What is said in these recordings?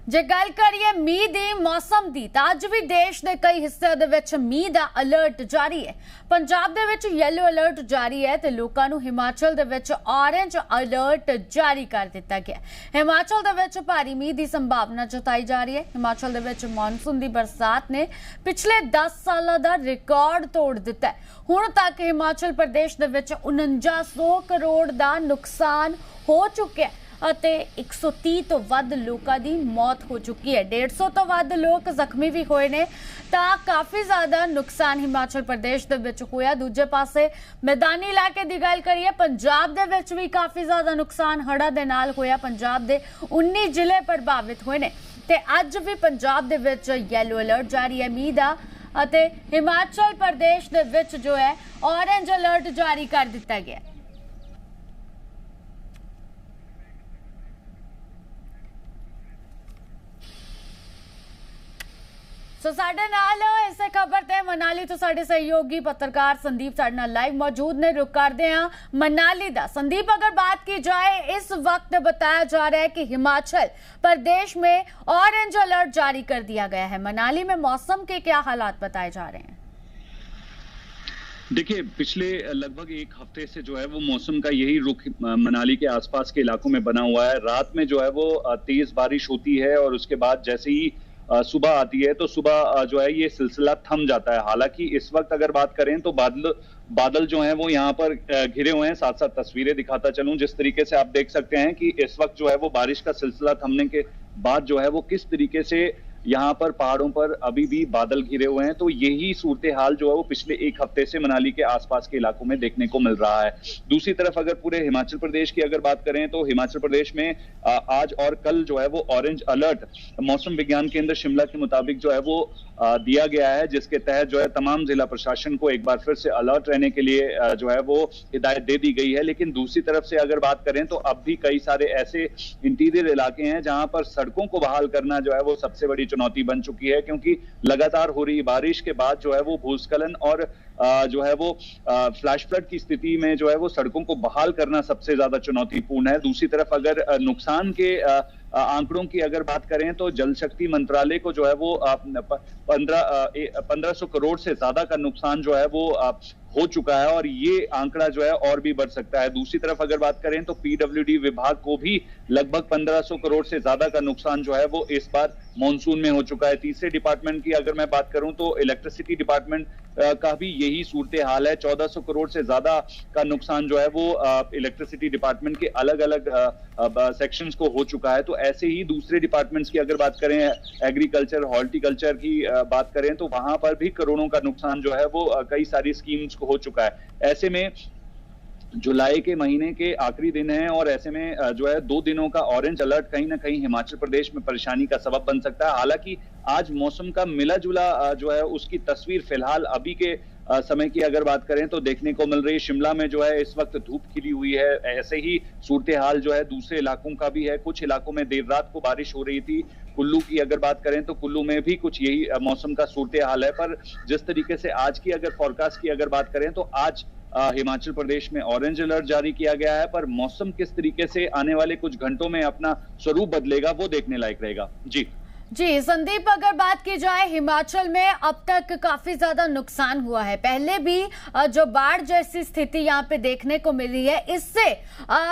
ਜੇ ਗੱਲ ਕਰੀਏ ਮੀਂਹ ਦੀ ਮੌਸਮ ਦੀ ਤਾਂ ਅੱਜ ਵੀ ਦੇਸ਼ ਦੇ ਕਈ ਹਿੱਸਿਆਂ ਦੇ ਵਿੱਚ ਮੀਂਹ ਦਾ ਅਲਰਟ ਜਾਰੀ ਹੈ। ਪੰਜਾਬ ਦੇ ਵਿੱਚ ਯੈਲੋ ਅਲਰਟ ਜਾਰੀ ਹੈ ਤੇ ਲੋਕਾਂ ਨੂੰ ਹਿਮਾਚਲ ਦੇ ਵਿੱਚ ਔਰੇਂਜ ਅਲਰਟ ਜਾਰੀ ਕਰ ਦਿੱਤਾ ਗਿਆ। ਹਿਮਾਚਲ ਦੇ ਵਿੱਚ ਭਾਰੀ ਮੀਂਹ ਦੀ ਸੰਭਾਵਨਾ ਜਤਾਈ ਜਾ ਰਹੀ ਹੈ। ਹਿਮਾਚਲ ਦੇ ਵਿੱਚ ਮੌਨਸੂਨ ਦੀ ਬਰਸਾਤ ਨੇ ਪਿਛਲੇ 10 ਸਾਲਾਂ ਦਾ ਰਿਕਾਰਡ ਤੋੜ ਦਿੱਤਾ ਹੈ। ਹੁਣ ਤੱਕ ਹਿਮਾਚਲ ਪ੍ਰਦੇਸ਼ ਦੇ ਵਿੱਚ 4900 ਕਰੋੜ ਦਾ ਨੁਕਸਾਨ ਹੋ ਚੁੱਕਿਆ ਹੈ ਅਤੇ 130 ਤੋਂ ਵੱਧ ਲੋਕਾਂ ਦੀ ਮੌਤ ਹੋ ਚੁੱਕੀ ਹੈ। 150 ਤੋਂ ਵੱਧ ਲੋਕ ਜ਼ਖਮੀ ਵੀ ਹੋਏ ਨੇ ਤਾਂ ਕਾਫੀ ਜ਼ਿਆਦਾ ਨੁਕਸਾਨ ਹਿਮਾਚਲ ਪ੍ਰਦੇਸ਼ ਦੇ ਵਿੱਚ ਹੋਇਆ। ਦੂਜੇ ਪਾਸੇ ਮੈਦਾਨੀ ਇਲਾਕੇ ਦੀ ਗੱਲ ਕਰੀਏ, ਪੰਜਾਬ ਦੇ ਵਿੱਚ ਵੀ ਕਾਫੀ ਜ਼ਿਆਦਾ ਨੁਕਸਾਨ ਹੜ੍ਹਾਂ ਦੇ ਨਾਲ ਹੋਇਆ। ਪੰਜਾਬ ਦੇ 19 ਜ਼ਿਲ੍ਹੇ ਪ੍ਰਭਾਵਿਤ ਹੋਏ ਨੇ ਤੇ ਅੱਜ ਵੀ ਪੰਜਾਬ ਦੇ ਵਿੱਚ ਯੈਲੋ ਅਲਰਟ ਜਾਰੀ ਹੈ ਮੀਂਹ ਦਾ ਅਤੇ ਹਿਮਾਚਲ ਪ੍ਰਦੇਸ਼ ਦੇ ਵਿੱਚ ਜੋ ਹੈ ਔਰੇਂਜ ਅਲਰਟ ਜਾਰੀ ਕਰ ਦਿੱਤਾ ਗਿਆ। ਸੋ ਸਾਡੇ ਨਾਲ ਇਸੇ ਖਬਰ ਤੇ ਮਨਾਲੀ ਤੋਂ ਸਾਡੇ ਸਹਿਯੋਗੀ ਪੱਤਰਕਾਰ संदीप ਸਾਡੇ ਨਾਲ लाइव मौजूद ने। रुक करते हैं मनाली दा। संदीप, अगर बात की जाए, इस वक्त बताया जा रहा है कि हिमाचल प्रदेश में ऑरेंज अलर्ट जारी कर दिया गया है। मनाली में मौसम के क्या हालात बताए जा रहे हैं? देखिए, पिछले लगभग एक हफ्ते से जो है वो मौसम का यही रुख मनाली के आसपास के इलाकों में बना हुआ है। रात में जो है वो तेज बारिश होती है और उसके बाद जैसे ही सुबह आती है तो सुबह जो है ये सिलसिला थम जाता है। हालांकि इस वक्त अगर बात करें तो बादल जो हैं वो यहाँ पर घिरे हुए हैं। साथ साथ तस्वीरें दिखाता चलूं, जिस तरीके से आप देख सकते हैं कि इस वक्त जो है वो बारिश का सिलसिला थमने के बाद जो है वो किस तरीके से यहाँ पर पहाड़ों पर अभी भी बादल घिरे हुए हैं। तो यही सूरत हाल जो है वो पिछले एक हफ्ते से मनाली के आसपास के इलाकों में देखने को मिल रहा है। दूसरी तरफ अगर पूरे हिमाचल प्रदेश की अगर बात करें तो हिमाचल प्रदेश में आज और कल जो है वो ऑरेंज अलर्ट मौसम विज्ञान केंद्र शिमला के मुताबिक जो है वो दिया गया है, जिसके तहत जो है तमाम जिला प्रशासन को एक बार फिर से अलर्ट रहने के लिए जो है वो हिदायत दे दी गई है। लेकिन दूसरी तरफ से अगर बात करें तो अब भी कई सारे ऐसे इंटीरियर इलाके हैं जहां पर सड़कों को बहाल करना जो है वो सबसे बड़ी चुनौती बन चुकी है, क्योंकि लगातार हो रही बारिश के बाद जो है वो भूस्खलन और जो है वो फ्लैश फ्लड की स्थिति में जो है वो सड़कों को बहाल करना सबसे ज्यादा चुनौतीपूर्ण है। दूसरी तरफ अगर नुकसान के आंकड़ों की अगर बात करें तो जल शक्ति मंत्रालय को जो है वो 1500 करोड़ से ज्यादा का नुकसान जो है वो हो चुका है और ये आंकड़ा जो है और भी बढ़ सकता है। दूसरी तरफ अगर बात करें तो पीडब्ल्यूडी विभाग को भी लगभग 1500 करोड़ से ज्यादा का नुकसान जो है वो इस बार मॉनसून में हो चुका है। तीसरे डिपार्टमेंट की अगर मैं बात करूं तो इलेक्ट्रिसिटी डिपार्टमेंट का भी यही सूरत हाल है। 1400 करोड़ से ज्यादा का नुकसान जो है वो इलेक्ट्रिसिटी डिपार्टमेंट के अलग अलग सेक्शंस को हो चुका है। तो ऐसे ही दूसरे डिपार्टमेंट्स की अगर बात करें, एग्रीकल्चर हॉर्टिकल्चर की बात करें तो वहां पर भी करोड़ों का नुकसान जो है वो कई सारी स्कीम्स को हो चुका है। ऐसे में जुलाई के महीने के आखिरी दिन है और ऐसे में जो है 2 दिनों का ऑरेंज अलर्ट कहीं ना कहीं हिमाचल प्रदेश में परेशानी का सबब बन सकता है। हालांकि आज मौसम का मिला जुला जो है उसकी तस्वीर फिलहाल अभी के समय की अगर बात करें तो देखने को मिल रही है। शिमला में जो है इस वक्त धूप खिली हुई है। ऐसे ही सूरत हाल जो है दूसरे इलाकों का भी है। कुछ इलाकों में देर रात को बारिश हो रही थी। कुल्लू की अगर बात करें तो कुल्लू में भी कुछ यही मौसम का सूरत हाल है। पर जिस तरीके से आज की अगर फोरकास्ट की अगर बात करें तो आज हिमाचल प्रदेश में ऑरेंज अलर्ट जारी किया गया है, पर मौसम किस तरीके से आने वाले कुछ घंटों में अपना स्वरूप बदलेगा वो देखने लायक रहेगा। जी संदीप, अगर बात की जाए हिमाचल में अब तक काफी ज्यादा नुकसान हुआ है। पहले भी जो बाढ़ जैसी स्थिति यहाँ पे देखने को मिली है, इससे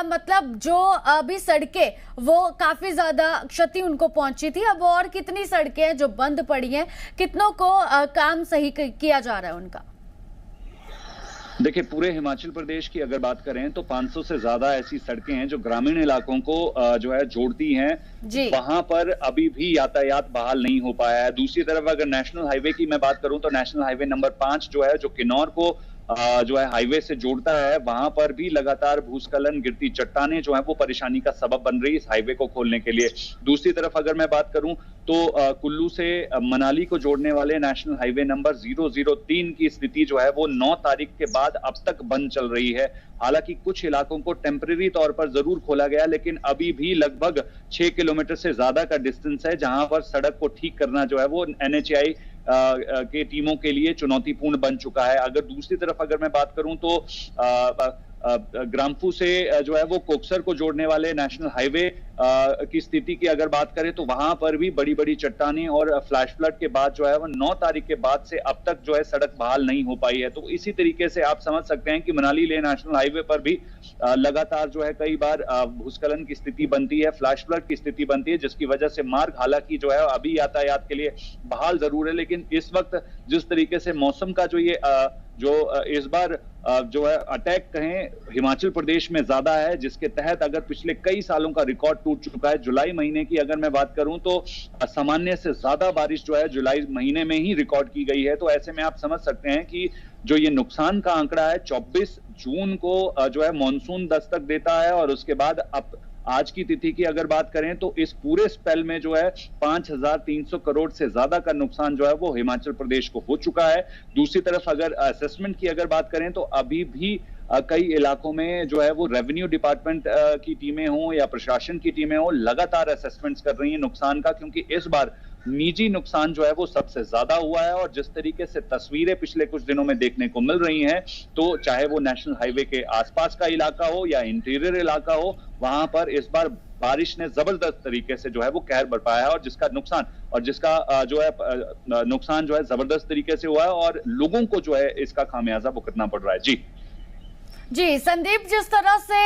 मतलब जो अभी सड़कें वो काफी ज्यादा क्षति उनको पहुंची थी। अब और कितनी सड़कें हैं जो बंद पड़ी हैं, कितनों को काम सही किया जा रहा है उनका? देखिए, पूरे हिमाचल प्रदेश की अगर बात करें तो 500 से ज्यादा ऐसी सड़कें हैं जो ग्रामीण इलाकों को जो है जोड़ती हैं। वहां पर अभी भी यातायात बहाल नहीं हो पाया है। दूसरी तरफ अगर नेशनल हाईवे की मैं बात करूं तो नेशनल हाईवे नंबर 5 जो है, जो किन्नौर को जो है हाईवे से जोड़ता है, वहां पर भी लगातार भूस्खलन, गिरती चट्टानें जो है वो परेशानी का सबब बन रही है इस हाईवे को खोलने के लिए। दूसरी तरफ अगर मैं बात करूं तो कुल्लू से मनाली को जोड़ने वाले नेशनल हाईवे नंबर 003 की स्थिति जो है वो 9 तारीख के बाद अब तक बंद चल रही है। हालांकि कुछ इलाकों को टेम्परेरी तौर पर जरूर खोला गया, लेकिन अभी भी लगभग 6 किलोमीटर से ज्यादा का डिस्टेंस है जहां पर सड़क को ठीक करना जो है वो NHAI के टीमों के लिए चुनौतीपूर्ण बन चुका है। अगर दूसरी तरफ अगर मैं बात करूं तो ग्राम्फू से जो है वो कोक्सर को जोड़ने वाले नेशनल हाईवे की स्थिति की अगर बात करें तो वहां पर भी बड़ी बड़ी चट्टानें और फ्लैश फ्लड के बाद जो है वो 9 तारीख के बाद से अब तक जो है सड़क बहाल नहीं हो पाई है। तो इसी तरीके से आप समझ सकते हैं कि मनाली लेह नेशनल हाईवे पर भी लगातार जो है कई बार भूस्खलन की स्थिति बनती है, फ्लैश फ्लड की स्थिति बनती है, जिसकी वजह से मार्ग हालांकि जो है अभी यातायात के लिए बहाल जरूर है, लेकिन इस वक्त जिस तरीके से मौसम का जो इस बार जो है अटैक कहें हिमाचल प्रदेश में ज्यादा है, जिसके तहत अगर पिछले कई सालों का रिकॉर्ड टूट चुका है। जुलाई महीने की अगर मैं बात करूं तो सामान्य से ज्यादा बारिश जो है जुलाई महीने में ही रिकॉर्ड की गई है। तो ऐसे में आप समझ सकते हैं कि जो ये नुकसान का आंकड़ा है 24 जून को जो है मॉनसून दस्तक देता है और उसके बाद अब आज की तिथि की अगर बात करें तो इस पूरे स्पेल में जो है 5,300 करोड़ से ज्यादा का नुकसान जो है वो हिमाचल प्रदेश को हो चुका है। दूसरी तरफ अगर असेसमेंट की अगर बात करें तो अभी भी कई इलाकों में जो है वो रेवेन्यू डिपार्टमेंट की टीमें हों या प्रशासन की टीमें हों लगातार असेसमेंट्स कर रही हैं नुकसान का, क्योंकि इस बार निजी नुकसान जो है वो सबसे ज्यादा हुआ है। और जिस तरीके से तस्वीरें पिछले कुछ दिनों में देखने को मिल रही हैं, तो चाहे वो नेशनल हाईवे के आसपास का इलाका हो या इंटीरियर इलाका हो, वहां पर इस बार बारिश ने जबरदस्त तरीके से जो है वो कहर बरपाया है और जिसका जो है नुकसान जो है जबरदस्त तरीके से हुआ है और लोगों को जो है इसका खामियाजा भुगतना पड़ रहा है। जी संदीप, जिस तरह से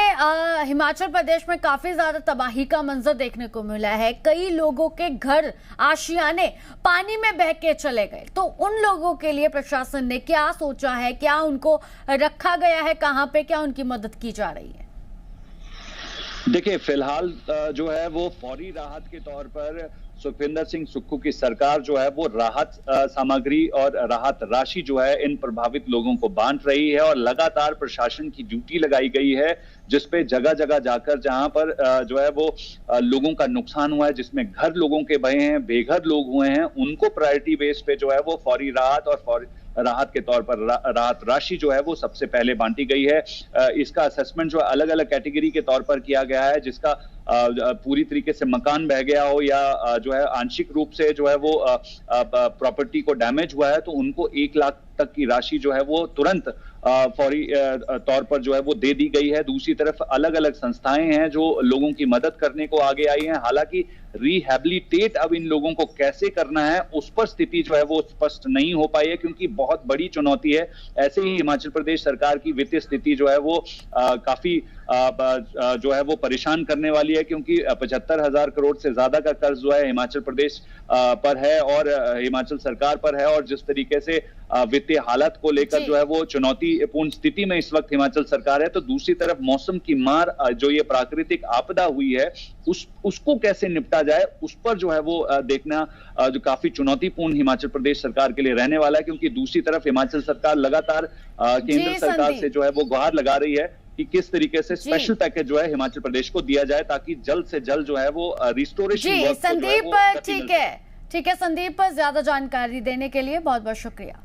हिमाचल प्रदेश में काफी ज्यादा तबाही का मंजर देखने को मिला है, कई लोगों के घर आशियाने पानी में बह के चले गए, तो उन लोगों के लिए प्रशासन ने क्या सोचा है? क्या उनको रखा गया है? कहां पे क्या उनकी मदद की जा रही है? देखिए, फिलहाल जो है वो फौरी राहत के तौर पर सुखविंदर सिंह सुक्खू की सरकार जो है वो राहत सामग्री और राहत राशि जो है इन प्रभावित लोगों को बांट रही है और लगातार प्रशासन की ड्यूटी लगाई गई है, जिसपे जगह जगह जाकर जहां पर जो है वो लोगों का नुकसान हुआ है, जिसमें घर लोगों के बहे हैं, बेघर लोग हुए हैं, उनको प्रायोरिटी बेस पे जो है वो फौरी राहत और फौरी राहत के तौर पर राहत राशि जो है वो सबसे पहले बांटी गई है। इसका असेसमेंट जो अलग अलग कैटेगरी के तौर पर किया गया है, जिसका पूरी तरीके से मकान बह गया हो या जो है आंशिक रूप से जो है वो प्रॉपर्टी को डैमेज हुआ है, तो उनको 1 लाख तक की राशि जो है वो तुरंत फौरी तौर पर जो है वो दे दी गई है। दूसरी तरफ अलग अलग संस्थाएं हैं जो लोगों की मदद करने को आगे आई हैं। हालांकि रिहैबिलिटेट अब इन लोगों को कैसे करना है उस पर स्थिति जो है वो स्पष्ट नहीं हो पाई है, क्योंकि बहुत बड़ी चुनौती है। ऐसे ही हिमाचल प्रदेश सरकार की वित्तीय स्थिति जो है वो काफी जो है वो परेशान करने वाली है, क्योंकि 75,000 करोड़ से ज्यादा का कर्ज जो है हिमाचल प्रदेश पर है और हिमाचल सरकार पर है। और जिस तरीके से वित्तीय हालत को लेकर जो है वो चुनौतीपूर्ण स्थिति में इस वक्त हिमाचल सरकार है, तो दूसरी तरफ मौसम की मार जो ये प्राकृतिक आपदा हुई है उसको कैसे निपटा जाए उस पर जो है वो देखना जो काफी चुनौतीपूर्ण हिमाचल प्रदेश सरकार के लिए रहने वाला है, क्योंकि दूसरी तरफ हिमाचल सरकार लगातार केंद्र सरकार से जो है वो गुहार लगा रही है कि किस तरीके से स्पेशल पैकेज जो है हिमाचल प्रदेश को दिया जाए ताकि जल्द से जल्द जो है वो रिस्टोरेशन जी संदीप, ठीक है संदीप, ज्यादा जानकारी देने के लिए बहुत बहुत शुक्रिया।